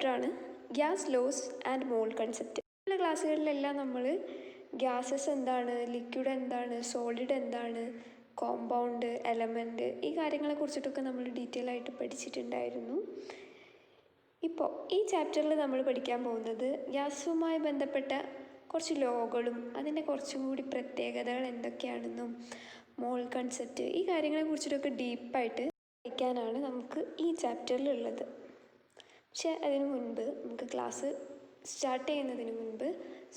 ചാപ്റ്ററാണ് gas laws and mole concept. ഉള്ള ക്ലാസ്സുകളിലെല്ലാം നമ്മൾ ഗ്യാസസ് എന്താണ്, ലിക്വിഡ് എന്താണ്, സോളിഡ് എന്താണ്, കോമ്പൗണ്ട്, എലമെൻറ്റ്, ഈ കാര്യങ്ങളെ കുറിച്ചിട്ടൊക്കെ നമ്മൾ ഡീറ്റെയിൽ ആയിട്ട് പഠിച്ചിട്ടുണ്ടായിരുന്നു. ഇപ്പോൾ ഈ ചാപ്റ്ററിൽ നമ്മൾ പഠിക്കാൻ പോകുന്നത് ഗ്യാസുമായി ബന്ധപ്പെട്ട കുറച്ച് ലോകളും അതിൻ്റെ കുറച്ചും കൂടി പ്രത്യേകതകൾ എന്തൊക്കെയാണെന്നും മോൾ കൺസെപ്റ്റ്, ഈ കാര്യങ്ങളെ കുറിച്ചിട്ടൊക്കെ ഡീപ്പായിട്ട് പഠിക്കാനാണ് നമുക്ക് ഈ ചാപ്റ്ററിലുള്ളത്. പക്ഷേ അതിനു മുൻപ് നമുക്ക് ക്ലാസ് സ്റ്റാർട്ട് ചെയ്യുന്നതിന് മുൻപ്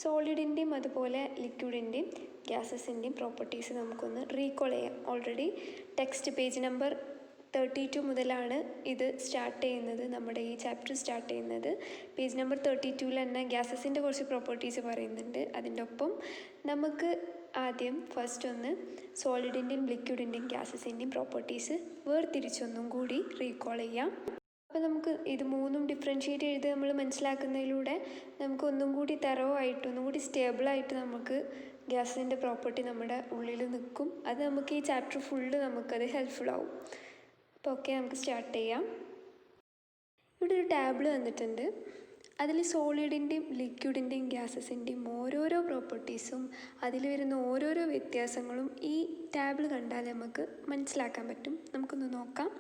സോളിഡിൻ്റെയും അതുപോലെ ലിക്വിഡിൻ്റെയും ഗ്യാസസിൻ്റെയും പ്രോപ്പർട്ടീസ് നമുക്കൊന്ന് റീകോൾ ചെയ്യാം. ഓൾറെഡി ടെക്സ്റ്റ് പേജ് നമ്പർ 32 മുതലാണ് ഇത് സ്റ്റാർട്ട് ചെയ്യുന്നത്, നമ്മുടെ ഈ ചാപ്റ്റർ സ്റ്റാർട്ട് ചെയ്യുന്നത്. പേജ് നമ്പർ 32 തന്നെ ഗ്യാസസിൻ്റെ കുറച്ച് പ്രോപ്പർട്ടീസ് പറയുന്നുണ്ട്. അതിൻ്റെ ഒപ്പം നമുക്ക് ആദ്യം ഫസ്റ്റ് ഒന്ന് സോളിഡിൻ്റെയും ലിക്വിഡിൻ്റെയും ഗ്യാസസിൻ്റെയും പ്രോപ്പർട്ടീസ് വേർതിരിച്ചൊന്നും കൂടി റീകോൾ ചെയ്യാം. അപ്പോൾ നമുക്ക് ഇത് മൂന്നും ഡിഫറൻഷ്യേറ്റ് ചെയ്ത് നമ്മൾ മനസ്സിലാക്കുന്നതിലൂടെ നമുക്ക് ഒന്നും കൂടി തെറവായിട്ട്, ഒന്നും കൂടി സ്റ്റേബിളായിട്ട് നമുക്ക് ഗ്യാസിൻ്റെ പ്രോപ്പർട്ടി നമ്മുടെ ഉള്ളിൽ നിൽക്കും. അത് നമുക്ക് ഈ ചാപ്റ്റർ ഫുള്ള് നമുക്കത് ഹെൽപ്ഫുൾ ആവും. അപ്പോൾ ഓക്കെ, നമുക്ക് സ്റ്റാർട്ട് ചെയ്യാം. ഇവിടെ ഒരു ടേബിൾ തന്നിട്ടുണ്ട്. അതിൽ സോളിഡിൻ്റെയും ലിക്വിഡിൻ്റെയും ഗ്യാസസിൻ്റെയും ഓരോരോ പ്രോപ്പർട്ടീസും അതിൽ വരുന്ന ഓരോരോ വ്യത്യാസങ്ങളും ഈ ടേബിൾ കണ്ടാൽ നമുക്ക് മനസ്സിലാക്കാൻ പറ്റും. നമുക്കൊന്ന് നോക്കാം.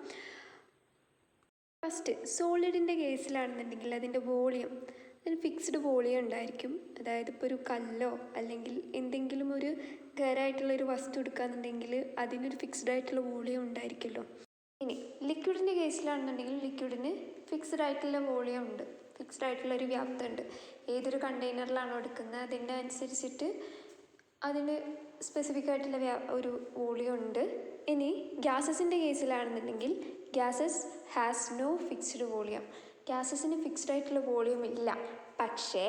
ഫസ്റ്റ് സോളിഡിൻ്റെ കേസിലാണെന്നുണ്ടെങ്കിൽ അതിൻ്റെ വോളിയം, അതിന് ഫിക്സ്ഡ് വോളിയം ഉണ്ടായിരിക്കും. അതായത് ഇപ്പോൾ ഒരു കല്ലോ അല്ലെങ്കിൽ എന്തെങ്കിലും ഒരു ഖരായിട്ടുള്ളൊരു വസ്തു എടുക്കുകയെന്നുണ്ടെങ്കിൽ അതിനൊരു ഫിക്സ്ഡ് ആയിട്ടുള്ള വോളിയം ഉണ്ടായിരിക്കുമല്ലോ. ഇനി ലിക്വിഡിൻ്റെ കേസിലാണെന്നുണ്ടെങ്കിൽ ലിക്വിഡിന് ഫിക്സ്ഡ് ആയിട്ടുള്ള വോളിയം ഉണ്ട്, ഫിക്സ്ഡ് ആയിട്ടുള്ളൊരു വ്യാപ്തം ഉണ്ട്. ഏതൊരു കണ്ടെയ്നറിലാണോ എടുക്കുന്നത് അതിൻ്റെ അനുസരിച്ചിട്ട് അതിന് സ്പെസിഫിക് ആയിട്ടുള്ള ഒരു വോളിയം ഉണ്ട്. ഇനി ഗ്യാസസിൻ്റെ കേസിലാണെന്നുണ്ടെങ്കിൽ gases has no fixed volume. ഗ്യാസസിന് ഫിക്സ്ഡ് ആയിട്ടുള്ള വോളിയം ഇല്ല. പക്ഷേ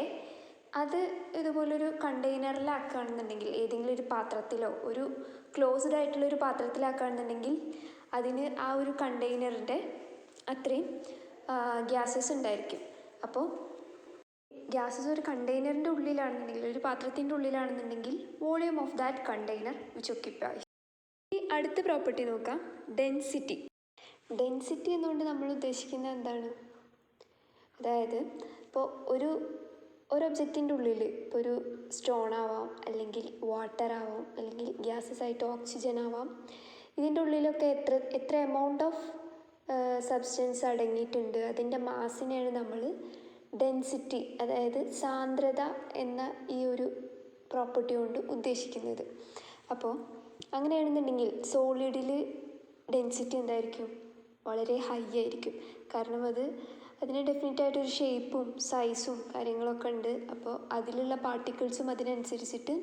അത് ഇതുപോലൊരു കണ്ടെയ്നറിലാക്കുകയാണെന്നുണ്ടെങ്കിൽ, ഏതെങ്കിലും ഒരു പാത്രത്തിലോ ഒരു ക്ലോസ്ഡ് ആയിട്ടുള്ളൊരു പാത്രത്തിലാക്കുകയാണെന്നുണ്ടെങ്കിൽ അതിന് ആ ഒരു കണ്ടെയ്നറിൻ്റെ അത്രയും ഗ്യാസസ് ഉണ്ടായിരിക്കും. അപ്പോൾ ഗ്യാസസ് ഒരു കണ്ടെയ്നറിൻ്റെ ഉള്ളിലാണെന്നുണ്ടെങ്കിൽ, ഒരു പാത്രത്തിൻ്റെ ഉള്ളിലാണെന്നുണ്ടെങ്കിൽ volume of that container which occupies. ഈ അടുത്ത പ്രോപ്പർട്ടി നോക്കാം, ഡെൻസിറ്റി. ഡെൻസിറ്റി എന്നുകൊണ്ട് നമ്മൾ ഉദ്ദേശിക്കുന്നത് എന്താണ്? അതായത് ഇപ്പോൾ ഒരു ഒബ്ജക്റ്റിൻ്റെ ഉള്ളിൽ ഇപ്പോൾ ഒരു സ്റ്റോൺ ആവാം, അല്ലെങ്കിൽ വാട്ടർ ആവാം, അല്ലെങ്കിൽ ഗ്യാസസ് ആയിട്ട് ഓക്സിജൻ ആവാം. ഇതിൻ്റെ ഉള്ളിലൊക്കെ എത്ര എമൗണ്ട് ഓഫ് സബ്സ്റ്റൻസ് അടങ്ങിയിട്ടുണ്ട്, അതിൻ്റെ മാസിനെയാണ് നമ്മൾ ഡെൻസിറ്റി, അതായത് സാന്ദ്രത എന്ന ഈ ഒരു പ്രോപ്പർട്ടി കൊണ്ട് ഉദ്ദേശിക്കുന്നത്. അപ്പോൾ അങ്ങനെയാണെന്നുണ്ടെങ്കിൽ സോളിഡിൽ ഡെൻസിറ്റി എന്തായിരിക്കും? വളരെ ഹൈ ആയിരിക്കും. കാരണം അതിന് ഡെഫിനറ്റായിട്ടൊരു ഷേപ്പും സൈസും കാര്യങ്ങളൊക്കെ ഉണ്ട്. അപ്പോൾ അതിലുള്ള പാർട്ടിക്കിൾസും അതിനനുസരിച്ചിട്ട്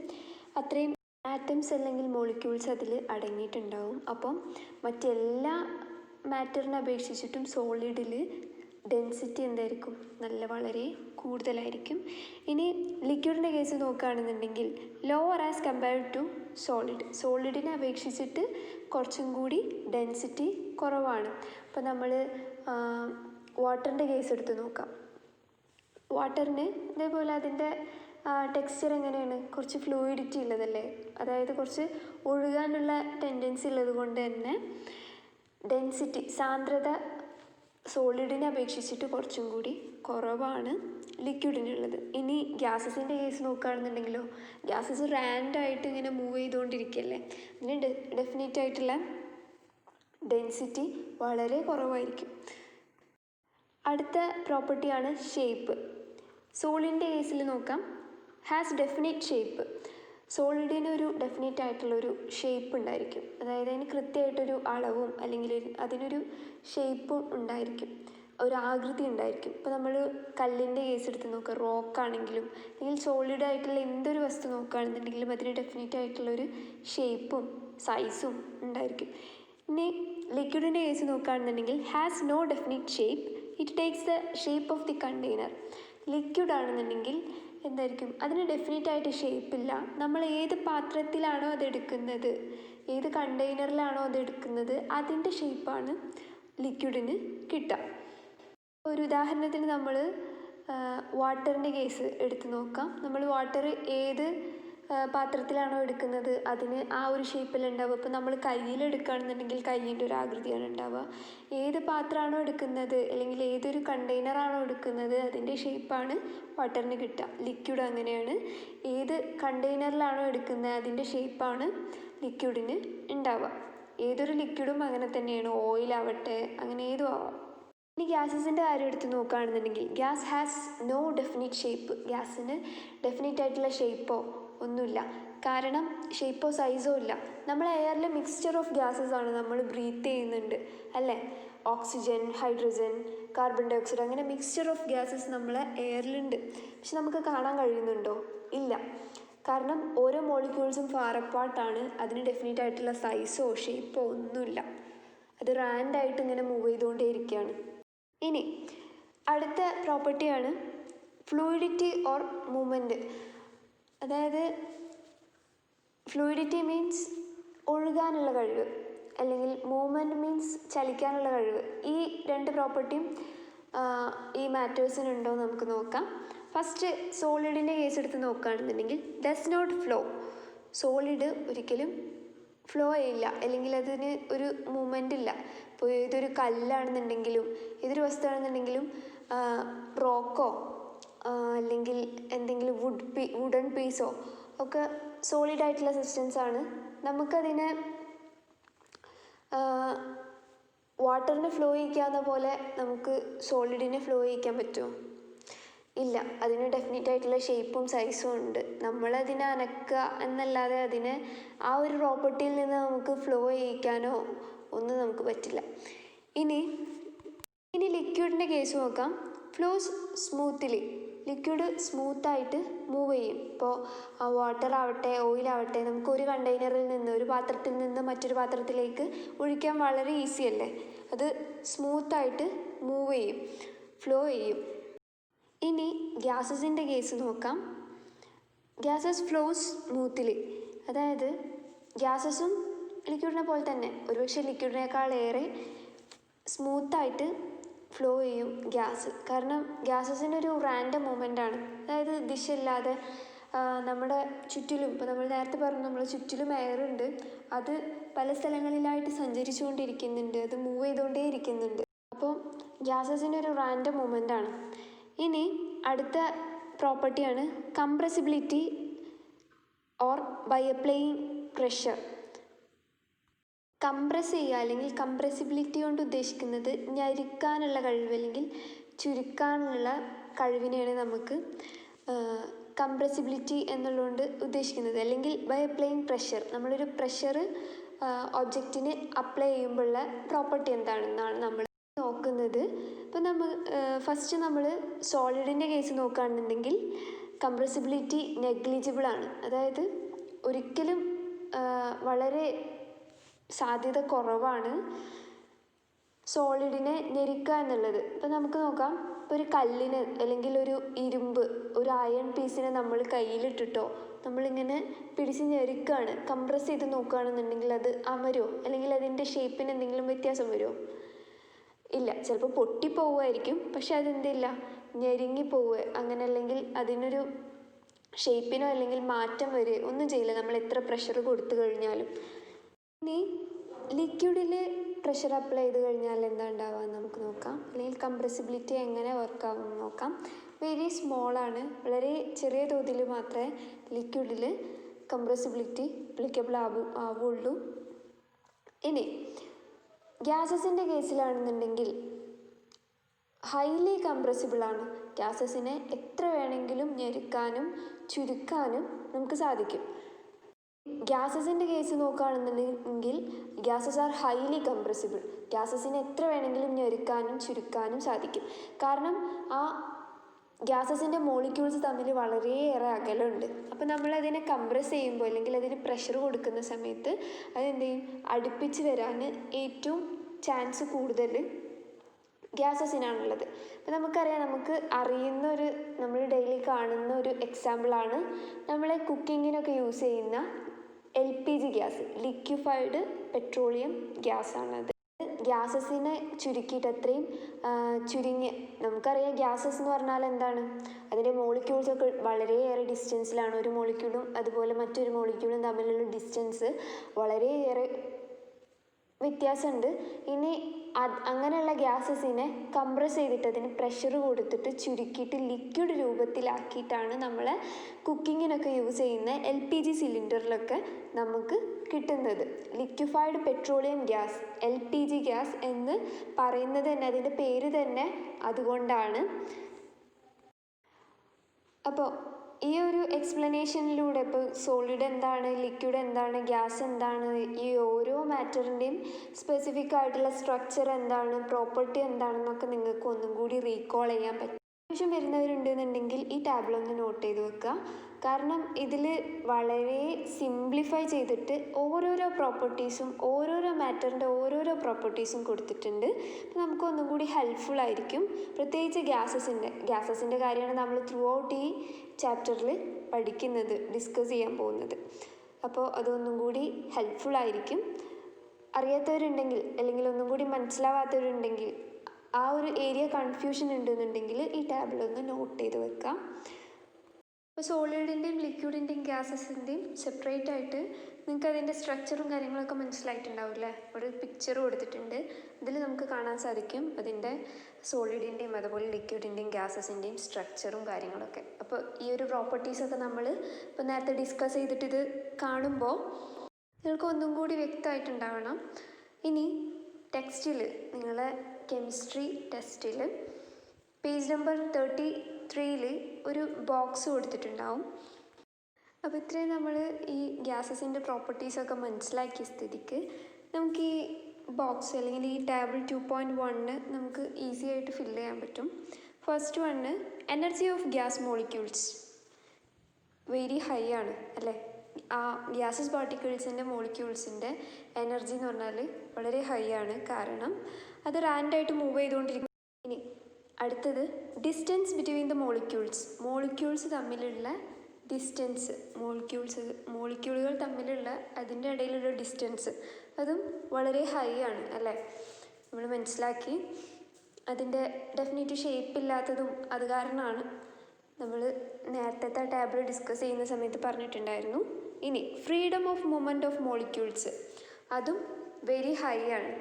അത്രയും ആറ്റംസ് അല്ലെങ്കിൽ മോളിക്യൂൾസ് അതിൽ അടങ്ങിയിട്ടുണ്ടാവും. അപ്പം മറ്റെല്ലാ മാറ്ററിനെ അപേക്ഷിച്ചിട്ടും സോളിഡിൽ ഡെൻസിറ്റി എന്തായിരിക്കും? വളരെ കൂടുതലായിരിക്കും. ഇനി ലിക്വിഡിൻ്റെ കേസ് നോക്കുകയാണെന്നുണ്ടെങ്കിൽ lower as compared to solid. സോളിഡിനെ അപേക്ഷിച്ചിട്ട് കുറച്ചും കൂടി ഡെൻസിറ്റി കുറവാണ്. അപ്പോൾ നമ്മൾ വാട്ടറിൻ്റെ കേസ് എടുത്ത് നോക്കാം. വാട്ടറിന് ഇതേപോലെ അതിൻ്റെ ടെക്സ്ചർ എങ്ങനെയാണ്? കുറച്ച് ഫ്ലൂയിഡിറ്റി ഉള്ളതല്ലേ, അതായത് കുറച്ച് ഒഴുകാനുള്ള ടെൻഡൻസി ഉള്ളത് കൊണ്ട് തന്നെ ഡെൻസിറ്റി, സാന്ദ്രത സോളിഡിനെ അപേക്ഷിച്ചിട്ട് കുറച്ചും കൂടി കുറവാണ് ലിക്വിഡിനുള്ളത്. ഇനി ഗ്യാസസിൻ്റെ കേസ് നോക്കുകയാണെന്നുണ്ടെങ്കിലോ, ഗ്യാസസ് റാൻഡായിട്ട് ഇങ്ങനെ മൂവ് ചെയ്തുകൊണ്ടിരിക്കുകയല്ലേ, അതിന് ഡെഫിനറ്റ് ആയിട്ടുള്ള ഡെൻസിറ്റി വളരെ കുറവായിരിക്കും. അടുത്ത പ്രോപ്പർട്ടിയാണ് ഷേപ്പ്. സോളിഡിൻ്റെ കേസിൽ നോക്കാം, ഹാസ് ഡെഫിനിറ്റ് ഷേപ്പ്. സോളിഡിന് ഒരു ഡെഫിനിറ്റ് ആയിട്ടുള്ളൊരു ഷേപ്പ് ഉണ്ടായിരിക്കും. അതായത് അതിന് കൃത്യമായിട്ടൊരു അളവും അല്ലെങ്കിൽ അതിനൊരു ഷേപ്പും ഉണ്ടായിരിക്കും, ഒരു ആകൃതി ഉണ്ടായിരിക്കും. ഇപ്പോൾ നമ്മൾ കല്ലിൻ്റെ കേസ് എടുത്ത് നോക്കുക, റോക്കാണെങ്കിലും അല്ലെങ്കിൽ സോളിഡായിട്ടുള്ള എന്തൊരു വസ്തു നോക്കുകയാണെന്നുണ്ടെങ്കിലും അതിന് ഡെഫിനറ്റ് ആയിട്ടുള്ളൊരു ഷേപ്പും സൈസും ഉണ്ടായിരിക്കും. ഇനി ലിക്വിഡിൻ്റെ കേസ് നോക്കുകയാണെന്നുണ്ടെങ്കിൽ has no definite shape, it takes the shape of the container. Liquid ആണെന്നുണ്ടെങ്കിൽ എന്തായിരിക്കും? അതിന് ഡെഫിനറ്റ് ആയിട്ട് ഷേപ്പില്ല. നമ്മൾ ഏത് പാത്രത്തിലാണോ അതെടുക്കുന്നത്, ഏത് കണ്ടെയ്നറിലാണോ അതെടുക്കുന്നത്, അതിൻ്റെ ഷേപ്പാണ് ലിക്വിഡിന് കിട്ടുക. ഒരു ഉദാഹരണത്തിന് നമ്മൾ വാട്ടറിൻ്റെ കേസ് എടുത്ത് നോക്കാം. നമ്മൾ വാട്ടർ ഏത് പാത്രത്തിലാണോ എടുക്കുന്നത് അതിന് ആ ഒരു ഷേപ്പിലുണ്ടാവുക. ഇപ്പോൾ നമ്മൾ കയ്യിലെടുക്കുകയാണെന്നുണ്ടെങ്കിൽ കയ്യിൻ്റെ ഒരു ആകൃതിയാണ് ഉണ്ടാവുക. ഏത് പാത്രമാണോ എടുക്കുന്നത് അല്ലെങ്കിൽ ഏതൊരു കണ്ടെയ്നറാണോ എടുക്കുന്നത് അതിൻ്റെ ഷേപ്പാണ് വാട്ടറിന് കിട്ടുക. ലിക്വിഡ് അങ്ങനെയാണ്, ഏത് കണ്ടെയ്നറിലാണോ എടുക്കുന്നത് അതിൻ്റെ ഷേപ്പാണ് ലിക്വിഡിന് ഉണ്ടാവുക. ഏതൊരു ലിക്വിഡും അങ്ങനെ തന്നെയാണ്, ഓയിലാവട്ടെ അങ്ങനെ ഏതും ആവാം. ഇനി ഗ്യാസസിൻ്റെ കാര്യം എടുത്ത് നോക്കുകയാണെന്നുണ്ടെങ്കിൽ gas has no definite shape. ഗ്യാസിന് ഡെഫിനിറ്റ് ആയിട്ടുള്ള ഷേപ്പോ ഒന്നുമില്ല, കാരണം ഷേപ്പോ സൈസോ ഇല്ല. നമ്മൾ എയറിൽ മിക്സ്ചർ ഓഫ് ഗ്യാസസ് ആണ് നമ്മൾ ബ്രീത്ത് ചെയ്യുന്നുണ്ട് അല്ലേ. Oxygen, hydrogen, carbon dioxide അങ്ങനെ മിക്സ്ചർ ഓഫ് ഗ്യാസസ് നമ്മളെ എയറിലുണ്ട്. പക്ഷെ നമുക്ക് കാണാൻ കഴിയുന്നുണ്ടോ? ഇല്ല, കാരണം ഓരോ മോളിക്യൂൾസും ഫാർ അപ്പാർട്ടാണ്. അതിന് ഡെഫിനിറ്റ് ആയിട്ടുള്ള സൈസോ ഷേപ്പോ ഒന്നുമില്ല. അത് റാൻഡായിട്ട് ഇങ്ങനെ മൂവ് ചെയ്തുകൊണ്ടേയിരിക്കുകയാണ്. ഇനി അടുത്ത പ്രോപ്പർട്ടിയാണ് ഫ്ലൂയിഡിറ്റി ഓർ മൂവ്മെൻറ്റ്. അതായത് ഫ്ലൂയിഡിറ്റി മീൻസ് ഒഴുകാനുള്ള കഴിവ്, അല്ലെങ്കിൽ മൂവ്മെൻറ്റ് മീൻസ് ചലിക്കാനുള്ള കഴിവ്. ഈ രണ്ട് പ്രോപ്പർട്ടിയും ഈ മാറ്റേഴ്സിനുണ്ടോ എന്ന് നമുക്ക് നോക്കാം. ഫസ്റ്റ് സോളിഡിൻ്റെ കേസ് എടുത്ത് നോക്കുകയാണെന്നുണ്ടെങ്കിൽ ഡസ് നോട്ട് ഫ്ലോ. സോളിഡ് ഒരിക്കലും ഫ്ലോ ചെയ്യില്ല, അല്ലെങ്കിൽ അതിന് ഒരു മൂവ്മെൻ്റ് ഇല്ല. ഇപ്പോൾ ഏതൊരു കല്ലാണെന്നുണ്ടെങ്കിലും ഏതൊരു വസ്തുവാണെന്നുണ്ടെങ്കിലും റോക്കോ അല്ലെങ്കിൽ എന്തെങ്കിലും വുഡൻ പീസോ ഒക്കെ സോളിഡായിട്ടുള്ള സബ്സ്റ്റൻസ് ആണ്. നമുക്കതിനെ വാട്ടറിനെ ഫ്ലോ ചെയ്യിക്കാവുന്ന പോലെ നമുക്ക് സോളിഡിനെ ഫ്ലോ ചെയ്യിക്കാൻ പറ്റുമോ? ഇല്ല, അതിന് ഡെഫിനറ്റ് ആയിട്ടുള്ള ഷേപ്പും സൈസും ഉണ്ട്. നമ്മളതിനെ അനക്കുക എന്നല്ലാതെ അതിനെ ആ ഒരു പ്രോപ്പർട്ടിയിൽ നിന്ന് നമുക്ക് ഫ്ലോ ചെയ്യിക്കാനോ ഒന്നും നമുക്ക് പറ്റില്ല. ഇനി ലിക്വിഡിൻ്റെ കേസ് നോക്കാം. Flows smoothly. ലിക്വിഡ് സ്മൂത്തായിട്ട് മൂവ് ചെയ്യും. ഇപ്പോൾ വാട്ടർ ആവട്ടെ ഓയിലാവട്ടെ നമുക്ക് ഒരു കണ്ടെയ്നറിൽ നിന്ന് ഒരു പാത്രത്തിൽ നിന്ന് മറ്റൊരു പാത്രത്തിലേക്ക് ഒഴിക്കാൻ വളരെ ഈസി അല്ലേ. അത് സ്മൂത്തായിട്ട് മൂവ് ചെയ്യും, ഫ്ലോ ചെയ്യും. ഇനി ഗ്യാസസിൻ്റെ കേസ് നോക്കാം. Gases flows smoothly. അതായത് ഗ്യാസസും ലിക്വിഡിനെ പോലെ തന്നെ, ഒരുപക്ഷെ ലിക്വിഡിനേക്കാളേറെ സ്മൂത്തായിട്ട് ഫ്ലോ ചെയ്യും ഗ്യാസ്. കാരണം ഗ്യാസസിനൊരു റാൻഡം മൂവ്മെൻ്റാണ്. അതായത് ദിശയില്ലാതെ നമ്മുടെ ചുറ്റിലും, ഇപ്പോൾ നമ്മൾ നേരത്തെ പറഞ്ഞു നമ്മുടെ ചുറ്റിലും എയറുണ്ട്, അത് പല സ്ഥലങ്ങളിലായിട്ട് സഞ്ചരിച്ചുകൊണ്ടിരിക്കുന്നുണ്ട്, അത് മൂവ് ചെയ്തുകൊണ്ടേ ഇരിക്കുന്നുണ്ട്. അപ്പോൾ ഗ്യാസസിനൊരു റാൻഡം മൂവ്മെൻ്റാണ്. ഇനി അടുത്ത പ്രോപ്പർട്ടിയാണ് compressibility or by applying pressure. Compress ചെയ്യുക അല്ലെങ്കിൽ കംപ്രസിബിലിറ്റി കൊണ്ട് ഉദ്ദേശിക്കുന്നത് ഞെരുക്കാനുള്ള കഴിവ് അല്ലെങ്കിൽ ചുരുക്കാനുള്ള കഴിവിനെയാണ് നമുക്ക് കംപ്രസിബിലിറ്റി എന്നുള്ളതുകൊണ്ട് ഉദ്ദേശിക്കുന്നത്. അല്ലെങ്കിൽ ബൈ അപ്ലൈയിങ് പ്രഷർ, നമ്മളൊരു പ്രഷർ ഒബ്ജക്റ്റിന് അപ്ലൈ ചെയ്യുമ്പോഴുള്ള പ്രോപ്പർട്ടി എന്താണെന്നാണ് നമ്മൾ നോക്കുന്നത്. ഇപ്പോൾ ഫസ്റ്റ് നമ്മൾ സോളിഡിൻ്റെ കേസ് നോക്കുകയാണെന്നുണ്ടെങ്കിൽ കംപ്രസിബിലിറ്റി നെഗ്ലിജിബിളാണ്. അതായത് ഒരിക്കലും വളരെ സാധ്യത കുറവാണ് സോളിഡിനെ ഞെരുക്കുക എന്നുള്ളത്. ഇപ്പോൾ നമുക്ക് നോക്കാം, ഇപ്പോൾ ഒരു കല്ലിന് അല്ലെങ്കിൽ ഒരു ഇരുമ്പ്, ഒരു അയൺ പീസിനെ നമ്മൾ കയ്യിലിട്ടിട്ടോ നമ്മളിങ്ങനെ പിടിച്ച് ഞെരുക്കുകയാണ്, കംപ്രസ് ചെയ്ത് നോക്കുകയാണെന്നുണ്ടെങ്കിൽ അത് അമരുമോ അല്ലെങ്കിൽ അതിൻ്റെ ഷേപ്പിന് എന്തെങ്കിലും വ്യത്യാസം വരുമോ? ഇല്ല, ചിലപ്പോൾ പൊട്ടിപ്പോവുമായിരിക്കും, പക്ഷെ അതെന്തില്ല, ഞെരുങ്ങിപ്പോവുക അങ്ങനെ, അല്ലെങ്കിൽ അതിനൊരു ഷേപ്പിനോ അല്ലെങ്കിൽ മാറ്റം വരെ ഒന്നും ചെയ്യില്ല നമ്മൾ എത്ര പ്രഷർ കൊടുത്തു കഴിഞ്ഞാലും. ഇനി ലിക്വിഡിൽ പ്രഷർ അപ്ലൈ ചെയ്ത് കഴിഞ്ഞാൽ എന്താ ഉണ്ടാവുക നമുക്ക് നോക്കാം, അല്ലെങ്കിൽ കംപ്രസിബിലിറ്റി എങ്ങനെ വർക്കാവും നോക്കാം. വെരി സ്മോളാണ്, വളരെ ചെറിയ തോതിൽ മാത്രമേ ലിക്വിഡിൽ കംപ്രസിബിലിറ്റി അപ്ലിക്കബിൾ ആവുള്ളൂ. ഇനി ഗ്യാസസിൻ്റെ കേസിലാണെന്നുണ്ടെങ്കിൽ ഹൈലി കംപ്രസിബിളാണ്. ഗ്യാസസിനെ എത്ര വേണമെങ്കിലും ഞെരുക്കാനും ചുരുക്കാനും നമുക്ക് സാധിക്കും. ഗ്യാസസിൻ്റെ കേസ് നോക്കുകയാണെന്നുണ്ടെങ്കിൽ ഗ്യാസസ് ആർ ഹൈലി കംപ്രസിബിൾ. ഗ്യാസസിനെ എത്ര വേണമെങ്കിലും ഞെരുക്കാനും ചുരുക്കാനും സാധിക്കും. കാരണം ആ ഗ്യാസസിൻ്റെ മോളിക്യൂൾസ് തമ്മിൽ വളരെയേറെ അകലമുണ്ട്. അപ്പോൾ നമ്മളതിനെ കംപ്രസ് ചെയ്യുമ്പോൾ അല്ലെങ്കിൽ അതിന് പ്രഷർ കൊടുക്കുന്ന സമയത്ത് അതെന്ത് ചെയ്യും, അടുപ്പിച്ച് വരാൻ ഏറ്റവും ചാൻസ് കൂടുതൽ ഗ്യാസസിനാണുള്ളത്. അപ്പോൾ നമുക്കറിയാം, നമുക്ക് അറിയുന്ന ഒരു, നമ്മൾ ഡെയിലി കാണുന്ന ഒരു എക്സാമ്പിളാണ് നമ്മളെ കുക്കിങ്ങിനൊക്കെ യൂസ് ചെയ്യുന്ന LPG ഗ്യാസ്, ലിക്വിഫൈഡ് പെട്രോളിയം ഗ്യാസാണത്. ഗ്യാസസിനെ ചുരുക്കിയിട്ട് അത്രയും ചുരുങ്ങി, നമുക്കറിയാം ഗ്യാസസ് എന്ന് പറഞ്ഞാൽ എന്താണ്, അതിൻ്റെ മോളിക്യൂൾസൊക്കെ വളരെയേറെ ഡിസ്റ്റൻസിലാണ്. ഒരു മോളിക്യൂളും അതുപോലെ മറ്റൊരു മോളിക്യൂളും തമ്മിലുള്ള ഡിസ്റ്റൻസ് വളരെയേറെ വ്യത്യാസമുണ്ട്. ഇനി അങ്ങനെയുള്ള ഗ്യാസസിനെ കംപ്രസ് ചെയ്തിട്ട് അതിന് പ്രഷർ കൊടുത്തിട്ട് ചുരുക്കിയിട്ട് ലിക്വിഡ് രൂപത്തിലാക്കിയിട്ടാണ് നമ്മൾ കുക്കിങ്ങിനൊക്കെ യൂസ് ചെയ്യുന്ന LPG സിലിണ്ടറിലൊക്കെ നമുക്ക് കിട്ടുന്നത്. Liquefied petroleum gas, LPG gas എന്ന് പറയുന്നത് തന്നെ, അതിൻ്റെ പേര് തന്നെ അതുകൊണ്ടാണ്. അപ്പോൾ ഈ ഒരു എക്സ്പ്ലനേഷനിലൂടെ ഇപ്പോൾ സോളിഡ് എന്താണ്, ലിക്വിഡ് എന്താണ്, ഗ്യാസ് എന്താണ്, ഈ ഓരോ മാറ്ററിൻ്റെയും സ്പെസിഫിക് ആയിട്ടുള്ള സ്ട്രക്ചർ എന്താണ്, പ്രോപ്പർട്ടി എന്താണെന്നൊക്കെ നിങ്ങൾക്ക് ഒന്നും കൂടി റീകോൾ ചെയ്യാൻ പറ്റും. ആവശ്യം വരുന്നവരുണ്ടെന്നുണ്ടെങ്കിൽ ഈ ടാബിൾ ഒന്ന് നോട്ട് ചെയ്ത് വെക്കുക. കാരണം ഇതിൽ വളരെ സിംപ്ലിഫൈ ചെയ്തിട്ട് ഓരോരോ പ്രോപ്പർട്ടീസും ഓരോരോ മാറ്ററിൻ്റെ ഓരോരോ പ്രോപ്പർട്ടീസും കൊടുത്തിട്ടുണ്ട്. അപ്പോൾ നമുക്ക് ഒന്നും കൂടി ഹെൽപ്ഫുൾ ആയിരിക്കും. പ്രത്യേകിച്ച് ഗ്യാസസിൻ്റെ കാര്യമാണ് നമ്മൾ ത്രൂ ഔട്ട് ഈ ചാപ്റ്ററിൽ പഠിക്കുന്നത്, ഡിസ്കസ് ചെയ്യാൻ പോകുന്നത്. അപ്പോൾ അതൊന്നും കൂടി ഹെൽപ്ഫുൾ ആയിരിക്കും. അറിയാത്തവരുണ്ടെങ്കിൽ അല്ലെങ്കിൽ ഒന്നും കൂടി മനസ്സിലാവാത്തവരുണ്ടെങ്കിൽ, ആ ഒരു ഏരിയ കൺഫ്യൂഷൻ ഉണ്ടെന്നുണ്ടെങ്കിൽ ഈ ടാബിലൊന്ന് നോട്ട് ചെയ്ത് വെക്കാം. അപ്പോൾ സോളിഡിൻ്റെയും ലിക്വിഡിൻ്റെയും ഗ്യാസസിൻ്റെയും സെപ്പറേറ്റ് ആയിട്ട് നിങ്ങൾക്ക് അതിൻ്റെ സ്ട്രക്ചറും കാര്യങ്ങളൊക്കെ മനസ്സിലായിട്ടുണ്ടാവില്ലേ. ഒരു പിക്ചർ കൊടുത്തിട്ടുണ്ട്, ഇതിൽ നമുക്ക് കാണാൻ സാധിക്കും അതിൻ്റെ സോളിഡിൻ്റെയും അതുപോലെ ലിക്വിഡിൻ്റെയും ഗ്യാസസിൻ്റെയും സ്ട്രക്ചറും കാര്യങ്ങളൊക്കെ. അപ്പോൾ ഈ ഒരു പ്രോപ്പർട്ടീസൊക്കെ നമ്മൾ ഇപ്പോൾ നേരത്തെ ഡിസ്കസ് ചെയ്തിട്ട് ഇത് കാണുമ്പോൾ നിങ്ങൾക്ക് ഒന്നും കൂടി വ്യക്തമായിട്ടുണ്ടാവണം. ഇനി ടെക്സ്റ്റിൽ, നിങ്ങളെ കെമിസ്ട്രി ടെസ്റ്റിൽ പേജ് നമ്പർ 33 ഒരു ബോക്സ് കൊടുത്തിട്ടുണ്ടാവും. അപ്പോൾ ഇത്രയും നമ്മൾ ഈ ഗ്യാസസിൻ്റെ പ്രോപ്പർട്ടീസൊക്കെ മനസ്സിലാക്കിയ സ്ഥിതിക്ക് നമുക്ക് ഈ ബോക്സ് അല്ലെങ്കിൽ ഈ ടേബിൾ 2.1 നമുക്ക് ഈസി ആയിട്ട് ഫില്ല് ചെയ്യാൻ പറ്റും. First one, energy of gas molecules very high ആണ് അല്ലേ. ആ ഗ്യാസസ് പാർട്ടിക്കിൾസിൻ്റെ മോളിക്യൂൾസിൻ്റെ എനർജി എന്ന് പറഞ്ഞാൽ വളരെ ഹൈ ആണ്. കാരണം അത് റാൻഡായിട്ട് മൂവ് ചെയ്തുകൊണ്ടിരിക്കും. ഇനി അടുത്തത്, ഡിസ്റ്റൻസ് ബിറ്റ്വീൻ ദ മോളിക്യൂൾസ് തമ്മിലുള്ള ഡിസ്റ്റൻസ്, മോളിക്യൂളുകൾ തമ്മിലുള്ള അതിൻ്റെ ഇടയിലുള്ള ഡിസ്റ്റൻസ് അതും വളരെ ഹൈ ആണ് അല്ലേ. നമ്മൾ മനസ്സിലാക്കി. അതിൻ്റെ ഡെഫിനിറ്റ് ഷേപ്പ് ഇല്ലാത്തതും അത് കാരണമാണ് നമ്മൾ നേരത്തെ ടേബിൾ ഡിസ്കസ് ചെയ്യുന്ന സമയത്ത് പറഞ്ഞിട്ടുണ്ടായിരുന്നു. ഇനി freedom of movement of molecules, അതും വെരി ഹൈ ആണ്.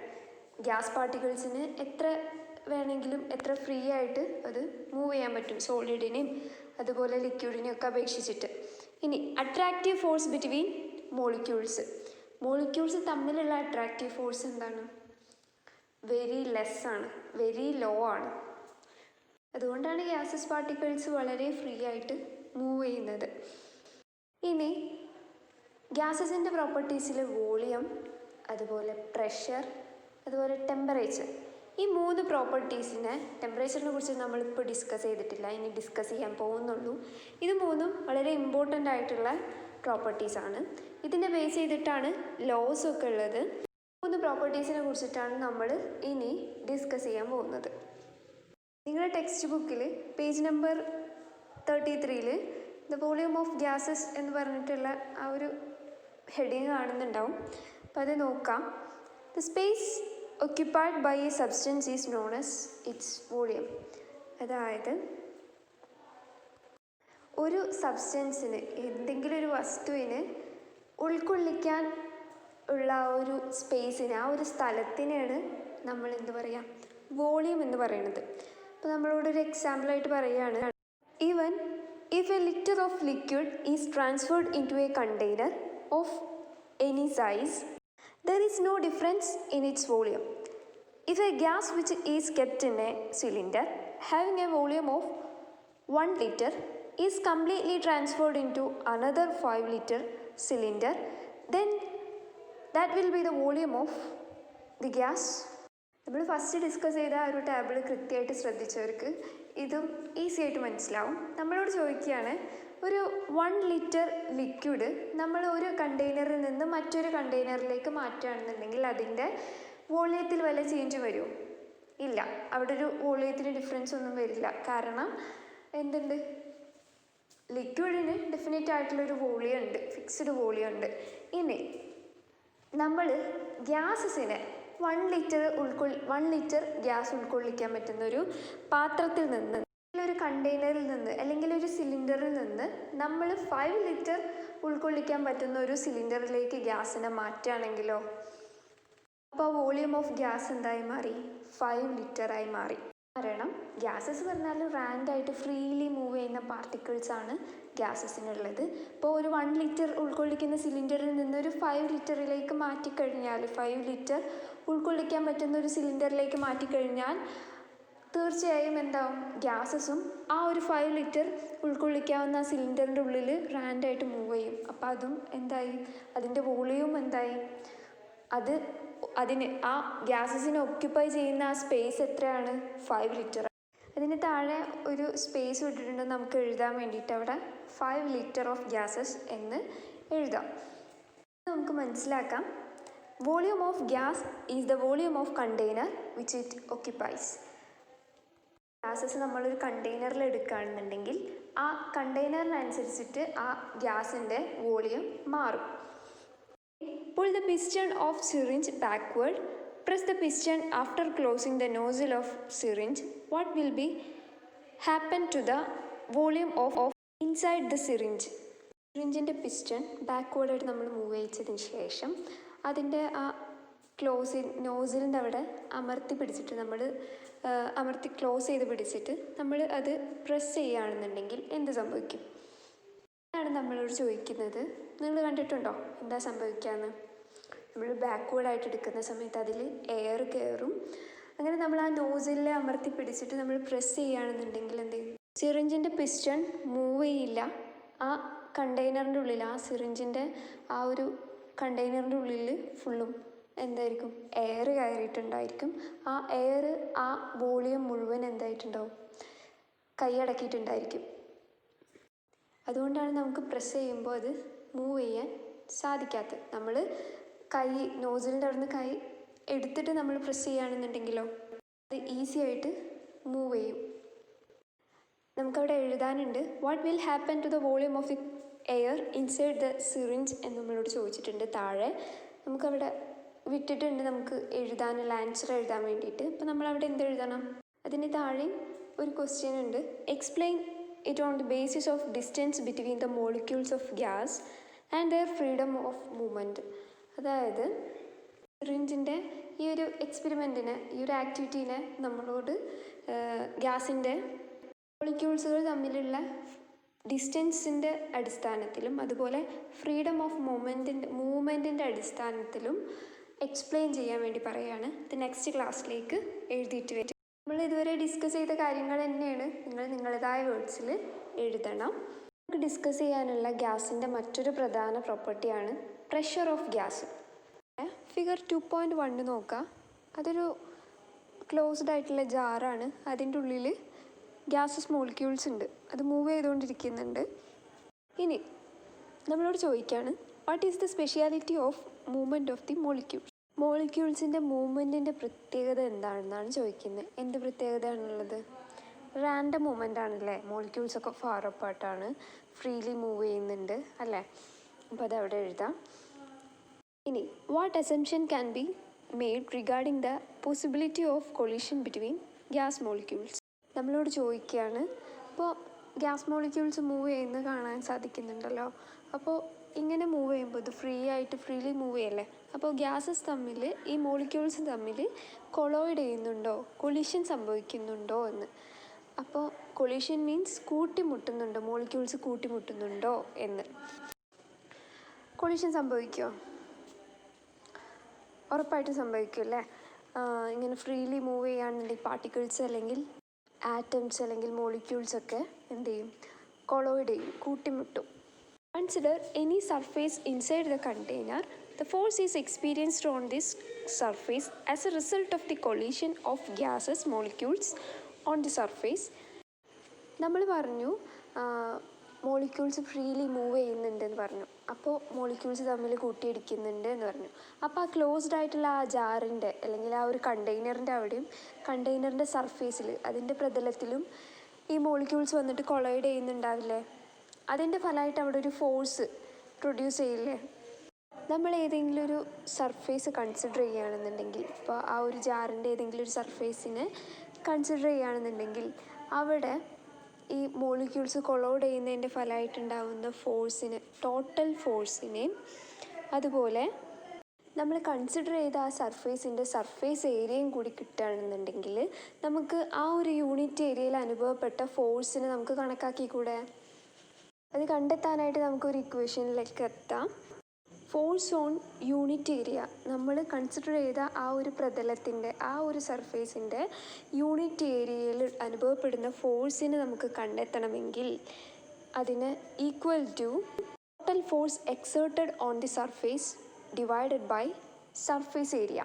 ഗ്യാസ് പാർട്ടിക്കിൾസിന് എത്ര വേണമെങ്കിലും എത്ര ഫ്രീ ആയിട്ട് അത് മൂവ് ചെയ്യാൻ പറ്റും, സോളിഡിനെയും അതുപോലെ ലിക്വിഡിനെയൊക്കെ അപേക്ഷിച്ചിട്ട്. ഇനി അട്രാക്റ്റീവ് ഫോഴ്സ് ബിറ്റ്വീൻ മോളിക്യൂൾസ് തമ്മിലുള്ള അട്രാക്റ്റീവ് ഫോഴ്സ് എന്താണ്, വെരി ലെസ് ആണ്, വെരി ലോ ആണ്. അതുകൊണ്ടാണ് ഗ്യാസസ് പാർട്ടിക്കിൾസ് വളരെ ഫ്രീ ആയിട്ട് മൂവ് ചെയ്യുന്നത്. ഇനി ഗ്യാസസിൻ്റെ പ്രോപ്പർട്ടീസിൽ വോളിയം, അതുപോലെ പ്രഷർ, അതുപോലെ ടെമ്പറേച്ചർ, ഈ 3 പ്രോപ്പർട്ടീസിനെ, ടെമ്പറേച്ചറിനെ കുറിച്ച് നമ്മളിപ്പോൾ ഡിസ്കസ് ചെയ്തിട്ടില്ല, ഇനി ഡിസ്കസ് ചെയ്യാൻ പോകുന്നുള്ളൂ. ഇത് 3ഉം വളരെ ഇമ്പോർട്ടൻ്റ് ആയിട്ടുള്ള പ്രോപ്പർട്ടീസാണ്. ഇതിനെ ബേസ് ചെയ്തിട്ടാണ് ലോസ് ഒക്കെ ഉള്ളത്. 3 പ്രോപ്പർട്ടീസിനെ കുറിച്ചിട്ടാണ് നമ്മൾ ഇനി ഡിസ്കസ് ചെയ്യാൻ പോകുന്നത്. നിങ്ങളുടെ ടെക്സ്റ്റ് ബുക്കിൽ page number 33 the volume of gases എന്ന് പറഞ്ഞിട്ടുള്ള ആ ഒരു ഹെഡിങ് കാണുന്നുണ്ടാവും. അപ്പോൾ അത് നോക്കാം. The space occupied by a substance is known as its volume. അതായത് ഒരു സബ്സ്റ്റൻസിന്, എന്തെങ്കിലും ഒരു വസ്തുവിന് ഉൾക്കൊള്ളിക്കാൻ ഉള്ള ഒരു സ്പേസിന്, ആ ഒരു സ്ഥലത്തിനാണ് നമ്മൾ എന്ത് പറയുക, വോളിയം എന്ന് പറയുന്നത്. അപ്പോൾ നമ്മളോട് ഒരു എക്സാമ്പിളായിട്ട് പറയുകയാണ്, even if a litre of liquid is transferred into a container of any size, there is no difference in its volume. If a gas which is kept in a cylinder having a volume of 1 liter is completely transferred into another 5 liter cylinder, then that will be the volume of the gas. നമ്മൾ first discuss ചെയ്ത ആ ഒരു table കൃത്യമായിട്ട് ശ്രദ്ധിച്ചവർക്ക് ഇതും easy ആയിട്ട് മനസ്സിലാവും. നമ്മളോട് ചോദിക്കുകയാണ്, ഒരു 1 ലിറ്റർ ലിക്വിഡ് നമ്മൾ ഒരു കണ്ടെയ്നറിൽ നിന്ന് മറ്റൊരു കണ്ടെയ്നറിലേക്ക് മാറ്റുകയാണെന്നുണ്ടെങ്കിൽ അതിൻ്റെ വോളിയത്തിൽ വല്ല ചേഞ്ച് വരുമോ? ഇല്ല, അവിടെ ഒരു വോളിയത്തിന് ഡിഫറൻസ് ഒന്നും വരില്ല. കാരണം എന്തുണ്ട്, ലിക്വിഡിന് ഡെഫിനറ്റ് ആയിട്ടുള്ളൊരു വോളിയം ഉണ്ട്, ഫിക്സ്ഡ് വോളിയം ഉണ്ട്. ഇനി നമ്മൾ ഗ്യാസസിനെ 1 ലിറ്റർ ഗ്യാസ് ഉൾക്കൊള്ളിക്കാൻ പറ്റുന്ന ഒരു പാത്രത്തിൽ നിന്ന്, ഒരു കണ്ടെയ്നറിൽ നിന്ന് അല്ലെങ്കിൽ ഒരു സിലിണ്ടറിൽ നിന്ന് നമ്മൾ 5 ലിറ്റർ ഉൾക്കൊള്ളിക്കാൻ പറ്റുന്ന ഒരു സിലിണ്ടറിലേക്ക് ഗ്യാസിനെ മാറ്റുകയാണെങ്കിലോ, അപ്പോൾ വോളിയം ഓഫ് ഗ്യാസ് എന്തായി മാറി? 5 ലിറ്ററായി മാറി. കാരണം ഗ്യാസസ് പറഞ്ഞാൽ റാൻഡായിട്ട് ഫ്രീലി മൂവ് ചെയ്യുന്ന പാർട്ടിക്കിൾസാണ് ഗ്യാസസിനുള്ളത്. ഇപ്പോൾ ഒരു 1 ലിറ്റർ ഉൾക്കൊള്ളിക്കുന്ന സിലിണ്ടറിൽ നിന്ന് ഒരു 5 ലിറ്ററിലേക്ക് മാറ്റിക്കഴിഞ്ഞാൽ, 5 ലിറ്റർ ഉൾക്കൊള്ളിക്കാൻ പറ്റുന്ന ഒരു സിലിണ്ടറിലേക്ക് മാറ്റിക്കഴിഞ്ഞാൽ തീർച്ചയായും എന്താവും? ഗ്യാസസും ആ ഒരു 5 ലിറ്റർ ഉൾക്കൊള്ളിക്കാവുന്ന സിലിണ്ടറിൻ്റെ ഉള്ളിൽ റാൻഡായിട്ട് മൂവ് ചെയ്യും. അപ്പോൾ അതും എന്തായി? അതിൻ്റെ വോളിയം എന്തായി? അതിന് ആ ഗ്യാസസിനെ ഒക്യുപ്പൈ ചെയ്യുന്ന ആ സ്പേസ് എത്രയാണ്? 5 ലിറ്റർ. അതിന് താഴെ ഒരു സ്പേസ് വിട്ടിട്ടുണ്ട് നമുക്ക് എഴുതാൻ വേണ്ടിയിട്ട്. അവിടെ 5 ലിറ്റർ ഓഫ് ഗ്യാസസ് എന്ന് എഴുതാം. നമുക്ക് മനസ്സിലാക്കാം, volume of gas is the volume of container which it occupies. Gases നമ്മളൊരു കണ്ടെയ്നറിൽ എടുക്കുകയാണെന്നുണ്ടെങ്കിൽ ആ കണ്ടെയ്നറിനനുസരിച്ചിട്ട് ആ ഗ്യാസിൻ്റെ വോളിയം മാറും. Pull the piston of syringe backward. Press the piston after closing the nozzle of syringe. What will be happen to the volume of inside the syringe? സിറിഞ്ചിൻ്റെ piston ബാക്ക്വേർഡായിട്ട് നമ്മൾ move ചെയ്യിച്ചതിന് ശേഷം അതിൻ്റെ ആ നോസിലിൻ്റെ അവിടെ അമർത്തി പിടിച്ചിട്ട് ക്ലോസ് ചെയ്ത് പിടിച്ചിട്ട് നമ്മൾ അത് പ്രസ് ചെയ്യുകയാണെന്നുണ്ടെങ്കിൽ എന്ത് സംഭവിക്കും? ആണ് നമ്മളോട് ചോദിക്കുന്നത്. നിങ്ങൾ കണ്ടിട്ടുണ്ടോ എന്താ സംഭവിക്കാമെന്ന്? നമ്മൾ ബാക്ക്വേർഡായിട്ട് എടുക്കുന്ന സമയത്ത് അതിൽ എയർ കയറും. അങ്ങനെ നമ്മൾ ആ നോസിലിൽ അമർത്തി പിടിച്ചിട്ട് നമ്മൾ പ്രസ് ചെയ്യുകയാണെന്നുണ്ടെങ്കിൽ എന്ത് ചെയ്യും? സിറിഞ്ചിൻ്റെ പിസ്റ്റൺ മൂവ് ചെയ്യില്ല. ആ കണ്ടെയ്നറിൻ്റെ ഉള്ളിൽ, ആ സിറിഞ്ചിൻ്റെ ആ ഒരു കണ്ടെയ്നറിൻ്റെ ഉള്ളിൽ ഫുള്ളും എന്തായിരിക്കും? എയർ കയറിയിട്ടുണ്ടായിരിക്കും. ആ എയർ ആ വോളിയം മുഴുവൻ എന്തായിട്ടുണ്ടാവും? കൈയടക്കിയിട്ടുണ്ടായിരിക്കും. അതുകൊണ്ടാണ് നമുക്ക് പ്രസ് ചെയ്യുമ്പോൾ അത് മൂവ് ചെയ്യാൻ സാധിക്കാത്തത്. നമ്മൾ നോസിലിൻ്റെ അവിടെ നിന്ന് കൈ എടുത്തിട്ട് നമ്മൾ പ്രസ് ചെയ്യുകയാണെന്നുണ്ടെങ്കിലോ അത് ഈസി ആയിട്ട് മൂവ് ചെയ്യും. നമുക്കവിടെ എഴുതാനുണ്ട്, what will happen to the volume of the air inside the syringe എന്ന് നമ്മളോട് ചോദിച്ചിട്ടുണ്ട്. താഴെ നമുക്കവിടെ വിട്ടിട്ടുണ്ട് നമുക്ക് എഴുതാനുള്ള ആൻസർ എഴുതാൻ വേണ്ടിയിട്ട്. അപ്പോൾ നമ്മളവിടെ എന്ത് എഴുതണം? അതിന് താഴെ ഒരു ക്വസ്റ്റ്യൻ ഉണ്ട്, explain it on the basis of distance between the molecules of gas and their freedom of movement. അതായത് സിറിഞ്ചിൻ്റെ ഈ ഒരു എക്സ്പെരിമെൻറ്റിനെ, ഈ ഒരു ആക്ടിവിറ്റീനെ നമ്മളോട് ഗ്യാസിൻ്റെ മോളിക്യൂൾസുകൾ തമ്മിലുള്ള ഡിസ്റ്റൻസിൻ്റെ അടിസ്ഥാനത്തിലും അതുപോലെ ഫ്രീഡം ഓഫ് മൂവ്മെൻറ്റിൻ്റെ അടിസ്ഥാനത്തിലും എക്സ്പ്ലെയിൻ ചെയ്യാൻ വേണ്ടി പറയുകയാണ്. ഇത് നെക്സ്റ്റ് ക്ലാസ്സിലേക്ക് എഴുതിയിട്ട് വരും. നമ്മൾ ഇതുവരെ ഡിസ്കസ് ചെയ്ത കാര്യങ്ങൾ തന്നെയാണ് നിങ്ങൾ നിങ്ങളുടേതായ വേർഡ്സിൽ എഴുതണം. നമുക്ക് ഡിസ്കസ് ചെയ്യാനുള്ള ഗ്യാസിൻ്റെ മറ്റൊരു പ്രധാന പ്രോപ്പർട്ടിയാണ് പ്രഷർ ഓഫ് ഗ്യാസ്. ഫിഗർ 2.1 നോക്കാം. അതൊരു ക്ലോസ്ഡ് ആയിട്ടുള്ള ജാറാണ്. അതിൻ്റെ ഉള്ളിൽ ഗ്യാസസ് മോളിക്യൂൾസ് ഉണ്ട്. അത് മൂവ് ചെയ്തുകൊണ്ടിരിക്കുന്നുണ്ട്. ഇനി നമ്മളോട് ചോദിക്കുകയാണ്, what is the speciality of movement of the molecules? മോളിക്യൂൾസിൻ്റെ മൂവ്മെൻറ്റിൻ്റെ പ്രത്യേകത എന്താണെന്നാണ് ചോദിക്കുന്നത്. എന്ത് പ്രത്യേകതയാണുള്ളത്? റാൻഡം മൂവ്മെൻ്റ് ആണല്ലേ. മോളിക്യൂൾസൊക്കെ ഫാർ അപ്പാർട്ടാണ്, ഫ്രീലി മൂവ് ചെയ്യുന്നുണ്ട് അല്ലേ. അപ്പോൾ അതവിടെ എഴുതാം. ഇനി what assumption can be made regarding the possibility of collision between gas molecules? നമ്മളോട് ചോദിക്കുകയാണ്, ഇപ്പോൾ ഗ്യാസ് മോളിക്യൂൾസ് മൂവ് ചെയ്യുന്നത് കാണാൻ സാധിക്കുന്നുണ്ടല്ലോ. അപ്പോൾ ഇങ്ങനെ മൂവ് ചെയ്യുമ്പോൾ ഇത് ഫ്രീലി മൂവ് ചെയ്യല്ലേ. അപ്പോൾ ഗ്യാസസ് തമ്മിൽ, ഈ മോളിക്യൂൾസ് തമ്മിൽ കൊളോയിഡ് ചെയ്യുന്നുണ്ടോ, കൊളീഷൻ സംഭവിക്കുന്നുണ്ടോ എന്ന്. അപ്പോൾ കൊളീഷൻ മീൻസ് കൂട്ടിമുട്ടുന്നുണ്ടോ, മോളിക്യൂൾസ് കൂട്ടിമുട്ടുന്നുണ്ടോ എന്ന്. കൊളീഷൻ സംഭവിക്കുമോ? ഉറപ്പായിട്ടും സംഭവിക്കും അല്ലേ. ഇങ്ങനെ ഫ്രീലി മൂവ് ചെയ്യുകയാണെന്നുണ്ടെങ്കിൽ പാർട്ടിക്കിൾസ് അല്ലെങ്കിൽ ആറ്റംസ് അല്ലെങ്കിൽ മോളിക്യൂൾസൊക്കെ എന്ത് ചെയ്യും? കൊളോയിഡ് ചെയ്യും, കൂട്ടിമുട്ടും. Consider any surface inside the container. The force is experienced on this surface as a result of the collision of gases molecules on the surface. നമ്മൾ പറഞ്ഞു മോളിക്യൂൾസ് ഫ്രീലി മൂവ് ചെയ്യുന്നുണ്ടെന്ന് പറഞ്ഞു. അപ്പോൾ മോളിക്യൂൾസ് തമ്മിൽ കൂട്ടിയിടിക്കുന്നുണ്ട് എന്ന് പറഞ്ഞു. അപ്പോൾ ആ ക്ലോസ്ഡ് ആയിട്ടുള്ള ആ ജാറിൻ്റെ അല്ലെങ്കിൽ ആ ഒരു കണ്ടെയ്നറിൻ്റെ അവിടെയും കണ്ടെയ്നറിൻ്റെ സർഫേസിൽ, അതിൻ്റെ പ്രതലത്തിലും ഈ മോളിക്യൂൾസ് വന്നിട്ട് കൊളൈഡ് ചെയ്യുന്നുണ്ടാവില്ലേ. അതിൻ്റെ ഫലമായിട്ട് അവിടെ ഒരു ഫോഴ്സ് പ്രൊഡ്യൂസ് ചെയ്യില്ലേ. നമ്മൾ ഏതെങ്കിലും ഒരു സർഫേസ് കൺസിഡർ ചെയ്യുകയാണെന്നുണ്ടെങ്കിൽ, ഇപ്പോൾ ആ ഒരു ജാറിൻ്റെ ഏതെങ്കിലും ഒരു സർഫേസിനെ കൺസിഡർ ചെയ്യുകയാണെന്നുണ്ടെങ്കിൽ അവിടെ ഈ മോളിക്യൂൾസ് കൊളോഡ് ചെയ്യുന്നതിൻ്റെ ഫലമായിട്ടുണ്ടാകുന്ന ഫോഴ്സിന്, ടോട്ടൽ ഫോഴ്സിനെയും അതുപോലെ നമ്മൾ കൺസിഡർ ചെയ്ത ആ സർഫേസിൻ്റെ സർഫേസ് ഏരിയയും കൂടി കിട്ടുകയാണെന്നുണ്ടെങ്കിൽ നമുക്ക് ആ ഒരു യൂണിറ്റ് ഏരിയയിൽ അനുഭവപ്പെട്ട ഫോഴ്സിനെ നമുക്ക് കണക്കാക്കിക്കൂടെ? അത് കണ്ടെത്താനായിട്ട് നമുക്കൊരു ഇക്വേഷനിലേക്ക് എത്താം. ഫോഴ്സ് ഓൺ യൂണിറ്റ് ഏരിയ, നമ്മൾ കൺസിഡർ ചെയ്ത ആ ഒരു പ്രതലത്തിൻ്റെ, ആ ഒരു സർഫേസിൻ്റെ യൂണിറ്റ് ഏരിയയിൽ അനുഭവപ്പെടുന്ന ഫോഴ്സിനെ നമുക്ക് കണ്ടെത്തണമെങ്കിൽ അതിന് equal to total force exerted on the surface divided by surface area.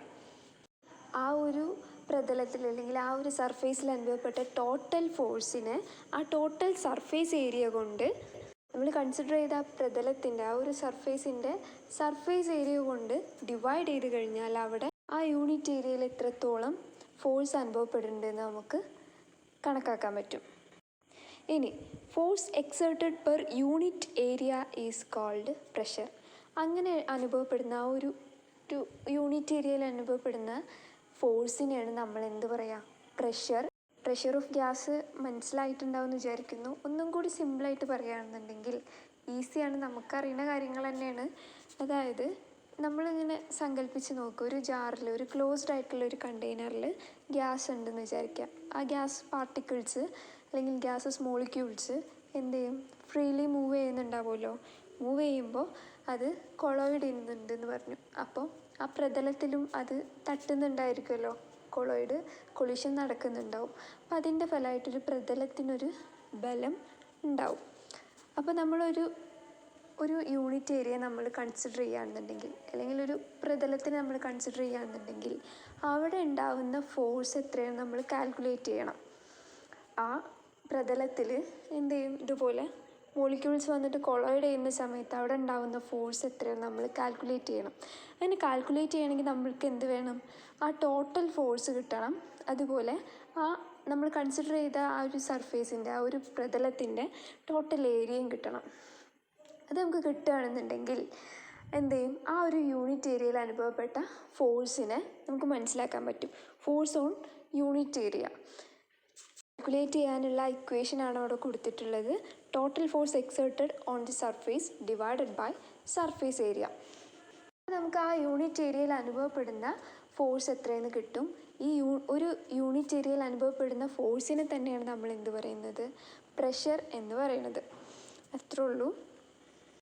ആ ഒരു പ്രതലത്തിൽ അല്ലെങ്കിൽ ആ ഒരു സർഫേസിൽ അനുഭവപ്പെട്ട ടോട്ടൽ ഫോഴ്സിനെ ആ ടോട്ടൽ സർഫേസ് ഏരിയ കൊണ്ട്, നമ്മൾ കൺസിഡർ ചെയ്ത ആ പ്രതലത്തിൻ്റെ, ആ ഒരു സർഫേസിൻ്റെ സർഫേസ് ഏരിയ കൊണ്ട് ഡിവൈഡ് ചെയ്ത് കഴിഞ്ഞാൽ അവിടെ ആ യൂണിറ്റ് ഏരിയയിൽ എത്രത്തോളം ഫോഴ്സ് അനുഭവപ്പെടുന്നുണ്ടെന്ന് നമുക്ക് കണക്കാക്കാൻ പറ്റും. ഇനി force exerted per unit area is called pressure. അങ്ങനെ അനുഭവപ്പെടുന്ന ആ ഒരു യൂണിറ്റ് ഏരിയയിൽ അനുഭവപ്പെടുന്ന ഫോഴ്സിനെയാണ് നമ്മൾ എന്ത് പറയുക? പ്രഷർ. പ്രഷർ ഓഫ് ഗ്യാസ് മനസ്സിലായിട്ടുണ്ടാവും എന്ന് വിചാരിക്കുന്നു. ഒന്നും കൂടി സിമ്പിളായിട്ട് പറയുകയാണെന്നുണ്ടെങ്കിൽ, ഈസിയാണ്, നമുക്കറിയുന്ന കാര്യങ്ങൾ തന്നെയാണ്. അതായത് നമ്മളിങ്ങനെ സങ്കല്പിച്ച് നോക്കുക, ഒരു ജാറിൽ, ഒരു ക്ലോസ്ഡ് ആയിട്ടുള്ള ഒരു കണ്ടെയ്നറിൽ ഗ്യാസ് ഉണ്ടെന്ന് വിചാരിക്കാം. ആ ഗ്യാസ് പാർട്ടിക്കിൾസ് അല്ലെങ്കിൽ ഗ്യാസസ് മോളിക്യൂൾസ് എന്ത് ചെയ്യും? Freely move ചെയ്യുന്നുണ്ടാവുമല്ലോ. മൂവ് ചെയ്യുമ്പോൾ അത് കൊളോയിഡ് ചെയ്യുന്നുണ്ടെന്ന് പറഞ്ഞു. അപ്പോൾ ആ പ്രതലത്തിലും അത് തട്ടുന്നുണ്ടായിരിക്കുമല്ലോ, കൊളിഷൻ നടക്കുന്നുണ്ടാവും. അപ്പം അതിൻ്റെ ഫലമായിട്ടൊരു പ്രതലത്തിനൊരു ബലം ഉണ്ടാവും. അപ്പോൾ നമ്മളൊരു യൂണിറ്റ് ഏരിയ നമ്മൾ കൺസിഡർ ചെയ്യുകയാണെന്നുണ്ടെങ്കിൽ, അല്ലെങ്കിൽ ഒരു പ്രതലത്തിനെ നമ്മൾ കൺസിഡർ ചെയ്യുകയാണെന്നുണ്ടെങ്കിൽ അവിടെ ഉണ്ടാവുന്ന ഫോഴ്സ് എത്രയാണ് നമ്മൾ കാൽക്കുലേറ്റ് ചെയ്യണം. ആ പ്രതലത്തിൽ എന്ത് ചെയ്യും? ഇതുപോലെ മോളിക്യൂൾസ് വന്നിട്ട് കൊളോയിഡ് ചെയ്യുന്ന സമയത്ത് അവിടെ ഉണ്ടാകുന്ന ഫോഴ്സ് എത്രയാണ് നമ്മൾ കാൽക്കുലേറ്റ് ചെയ്യണം. അങ്ങനെ കാൽക്കുലേറ്റ് ചെയ്യണമെങ്കിൽ നമ്മൾക്ക് എന്ത് വേണം? ആ ടോട്ടൽ ഫോഴ്സ് കിട്ടണം. അതുപോലെ ആ നമ്മൾ കൺസിഡർ ചെയ്ത ആ ഒരു സർഫേസിൻ്റെ, ആ ഒരു പ്രതലത്തിൻ്റെ ടോട്ടൽ ഏരിയയും കിട്ടണം. അത് നമുക്ക് കിട്ടുകയാണെന്നുണ്ടെങ്കിൽ എന്ത് ചെയ്യും? ആ ഒരു യൂണിറ്റ് ഏരിയയിൽ അനുഭവപ്പെട്ട ഫോഴ്സിനെ നമുക്ക് മനസ്സിലാക്കാൻ പറ്റും. Force on unit area calculate ചെയ്യാനുള്ള ഇക്വേഷനാണ് അവിടെ കൊടുത്തിട്ടുള്ളത്. Total force exerted on the surface divided by surface area. നമുക്ക് ആ യൂണിറ്റ് ഏരിയയിൽ അനുഭവപ്പെടുന്ന ഫോഴ്സ് എത്രയെന്ന് കിട്ടും. ഈ ഒരു യൂണിറ്റ് ഏരിയയിൽ അനുഭവപ്പെടുന്ന ഫോഴ്സിനെ തന്നെയാണ് നമ്മൾ എന്ത് പറയുന്നത്? പ്രഷർ എന്ന് പറയുന്നത്. അത്രേ ഉള്ളൂ.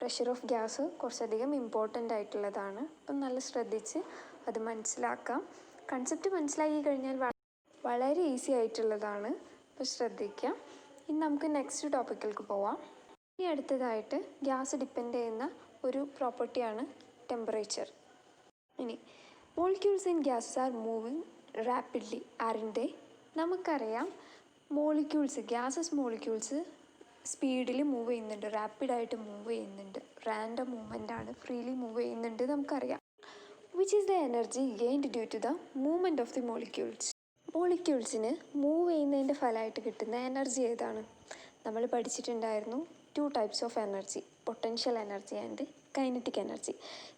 പ്രഷർ ഓഫ് ഗ്യാസ് കുറച്ചധികം ഇമ്പോർട്ടൻ്റ് ആയിട്ടുള്ളതാണ്. അപ്പം നല്ല ശ്രദ്ധിച്ച് അത് മനസ്സിലാക്കാം. കൺസെപ്റ്റ് മനസ്സിലാക്കി കഴിഞ്ഞാൽ വളരെ ഈസി ആയിട്ടുള്ളതാണ്. അപ്പോൾ ശ്രദ്ധിക്കാം. ഇനി നമുക്ക് നെക്സ്റ്റ് ടോപ്പിക്കിലേക്ക് പോവാം. ഇനി അടുത്തതായിട്ട് ഗ്യാസ് ഡിപ്പെൻഡ് ചെയ്യുന്ന ഒരു പ്രോപ്പർട്ടിയാണ് ടെമ്പറേച്ചർ. ഇനി molecules in gases are moving rapidly ആറിൻ്റെ. നമുക്കറിയാം ഗ്യാസസ് മോളിക്യൂൾസ് സ്പീഡിൽ മൂവ് ചെയ്യുന്നുണ്ട്, റാപ്പിഡായിട്ട് മൂവ് ചെയ്യുന്നുണ്ട്, റാൻഡം മൂവ്മെൻ്റ് ആണ്, ഫ്രീലി മൂവ് ചെയ്യുന്നുണ്ട് നമുക്കറിയാം. Which is the energy gained due to the movement of the മോളിക്യൂൾസിന് മൂവ് ചെയ്യുന്നതിൻ്റെ ഫലമായിട്ട് കിട്ടുന്ന എനർജി ഏതാണ്? നമ്മൾ പഠിച്ചിട്ടുണ്ടായിരുന്നു 2 types of energy, potential energy and kinetic energy.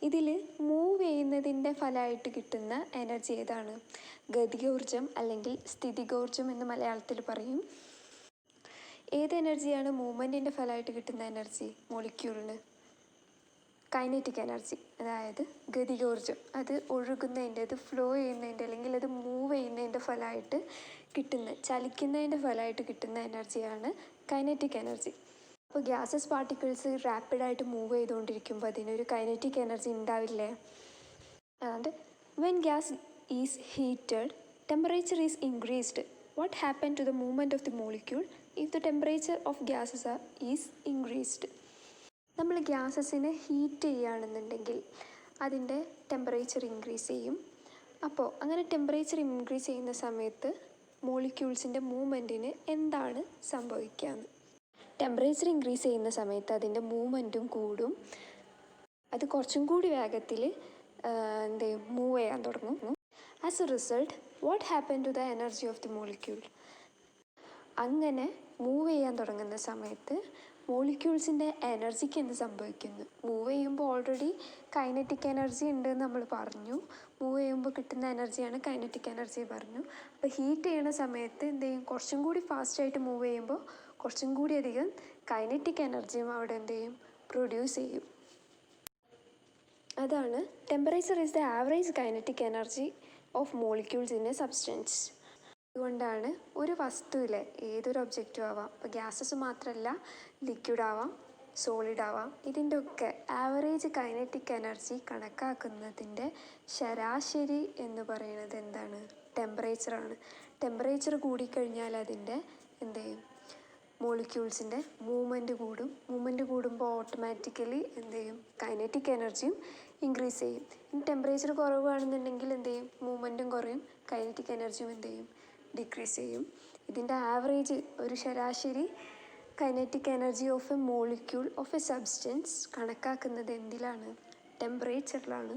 ഇതിൽ മൂവ് ചെയ്യുന്നതിൻ്റെ ഫലമായിട്ട് കിട്ടുന്ന എനർജി ഏതാണ്? ഗതികോർജം അല്ലെങ്കിൽ സ്ഥിതികോർജം എന്ന് മലയാളത്തിൽ പറയും. ഏത് എനർജിയാണ് മൂവ്മെൻറ്റിൻ്റെ ഫലമായിട്ട് കിട്ടുന്ന എനർജി മോളിക്യൂളിന്? കൈനറ്റിക് എനർജി, അതായത് ഗതികോർജം. അത് ഒഴുകുന്നതിൻ്റെ, അത് ഫ്ലോ ചെയ്യുന്നതിൻ്റെ അല്ലെങ്കിൽ അത് മൂവ് ചെയ്യുന്നതിൻ്റെ ഫലമായിട്ട് ചലിക്കുന്നതിൻ്റെ ഫലമായിട്ട് കിട്ടുന്ന എനർജിയാണ് കൈനറ്റിക് എനർജി. അപ്പോൾ ഗ്യാസസ് പാർട്ടിക്കിൾസ് റാപ്പിഡായിട്ട് മൂവ് ചെയ്തുകൊണ്ടിരിക്കുമ്പോൾ അതിനൊരു കൈനറ്റിക് എനർജി ഉണ്ടാവില്ലേ? And when gas is heated temperature is increased. What happen to the movement of the molecule if the temperature of gases is increased? നമ്മൾ ഗ്യാസസിനെ ഹീറ്റ് ചെയ്യുകയാണെന്നുണ്ടെങ്കിൽ അതിൻ്റെ temperature increase ചെയ്യും. അപ്പോൾ അങ്ങനെ ടെമ്പറേച്ചർ ഇൻക്രീസ് ചെയ്യുന്ന സമയത്ത് മോളിക്യൂൾസിൻ്റെ മൂവ്മെൻറ്റിന് എന്താണ് സംഭവിക്കുകയെന്ന്. ടെമ്പറേച്ചർ ഇൻക്രീസ് ചെയ്യുന്ന സമയത്ത് അതിൻ്റെ മൂവ്മെൻറ്റും കൂടും. അത് കുറച്ചും കൂടി വേഗത്തിൽ മൂവ് ചെയ്യാൻ തുടങ്ങും. As a result what happen to the energy of the molecule? അങ്ങനെ മൂവ് ചെയ്യാൻ തുടങ്ങുന്ന സമയത്ത് മോളിക്യൂൾസിൻ്റെ എനർജിക്ക് എന്ത് സംഭവിക്കുന്നു? മൂവ് ചെയ്യുമ്പോൾ ഓൾറെഡി കൈനറ്റിക് എനർജി ഉണ്ടെന്ന് നമ്മൾ പറഞ്ഞു. മൂവ് ചെയ്യുമ്പോൾ കിട്ടുന്ന എനർജിയാണ് കൈനറ്റിക് എനർജി പറഞ്ഞു. അപ്പോൾ ഹീറ്റ് ചെയ്യുന്ന സമയത്ത് എന്ത് ചെയ്യും? കുറച്ചും കൂടി ഫാസ്റ്റായിട്ട് മൂവ് ചെയ്യുമ്പോൾ കുറച്ചും കൂടി അധികം കൈനറ്റിക് എനർജിയും അവിടെ എന്ത് ചെയ്യും? പ്രൊഡ്യൂസ് ചെയ്യും. അതാണ് temperature is the average kinetic energy of molecules in A substance. അതുകൊണ്ടാണ് ഒരു വസ്തുവിലെ ഏതൊരു ഒബ്ജക്റ്റും ആവാം, ഇപ്പോൾ ഗ്യാസസ് മാത്രമല്ല, ലിക്വിഡ് ആവാം, സോളിഡ് ആവാം, ഇതിൻ്റെ ഒക്കെ ആവറേജ് കൈനറ്റിക് എനർജി കണക്കാക്കുന്നതിൻ്റെ ശരാശരി എന്ന് പറയുന്നത് എന്താണ്? ടെമ്പറേച്ചറാണ്. ടെമ്പറേച്ചർ കൂടിക്കഴിഞ്ഞാൽ അതിൻ്റെ എന്ത് ചെയ്യും? മോളിക്യൂൾസിൻ്റെ മൂവ്മെൻറ്റ് കൂടും. മൂവ്മെൻറ്റ് കൂടുമ്പോൾ ഓട്ടോമാറ്റിക്കലി എന്ത് ചെയ്യും? കൈനറ്റിക് എനർജിയും ഇൻക്രീസ് ചെയ്യും. ഇനി ടെമ്പറേച്ചർ കുറവാണെന്നുണ്ടെങ്കിൽ എന്ത് ചെയ്യും? മൂവ്മെൻറ്റും കുറയും, കൈനറ്റിക് എനർജിയും എന്ത് ചെയ്യും? ഡിക്രീസ് ചെയ്യും. ഇതിൻ്റെ ആവറേജ്, ഒരു ശരാശരി kinetic energy of A molecule of A substance കണക്കാക്കുന്നത് എന്തിലാണ്? ടെമ്പറേച്ചറിലാണ്.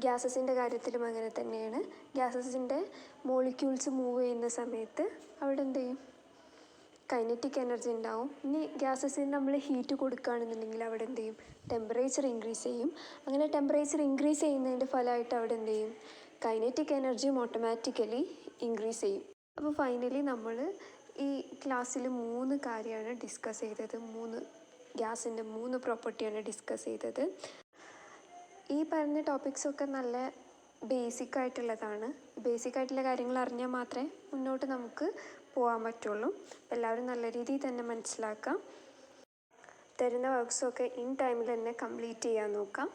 ഗ്യാസസിൻ്റെ കാര്യത്തിലും അങ്ങനെ തന്നെയാണ്. ഗ്യാസസിൻ്റെ മോളിക്യൂൾസ് മൂവ് ചെയ്യുന്ന സമയത്ത് അവിടെ എന്ത് ചെയ്യും? കൈനറ്റിക് എനർജി ഉണ്ടാവും. ഇനി ഗ്യാസസിന് നമ്മൾ ഹീറ്റ് കൊടുക്കുകയാണെന്നുണ്ടെങ്കിൽ അവിടെ എന്ത് ചെയ്യും? ടെമ്പറേച്ചർ ഇൻക്രീസ് ചെയ്യും. അങ്ങനെ ടെമ്പറേച്ചർ ഇൻക്രീസ് ചെയ്യുന്നതിൻ്റെ ഫലമായിട്ട് അവിടെ എന്ത് ചെയ്യും? കൈനറ്റിക് എനർജിയും ഓട്ടോമാറ്റിക്കലി ഇൻക്രീസ് ചെയ്യും. അപ്പോൾ ഫൈനലി നമ്മൾ ഈ ക്ലാസ്സിൽ 3 കാര്യമാണ് ഡിസ്കസ് ചെയ്തത്. ഗ്യാസിൻ്റെ 3 പ്രോപ്പർട്ടിയാണ് ഡിസ്കസ് ചെയ്തത്. ഈ പറഞ്ഞ ടോപ്പിക്സൊക്കെ നല്ല ബേസിക് ആയിട്ടുള്ളതാണ്. ബേസിക് ആയിട്ടുള്ള കാര്യങ്ങൾ അറിഞ്ഞാൽ മാത്രമേ മുന്നോട്ട് നമുക്ക് പോകാൻ പറ്റുള്ളൂ. എല്ലാവരും നല്ല രീതിയിൽ തന്നെ മനസ്സിലാക്കാം. തരുന്ന വർക്ക്സൊക്കെ ഇൻ ടൈമിൽ തന്നെ കംപ്ലീറ്റ് ചെയ്യാൻ നോക്കാം.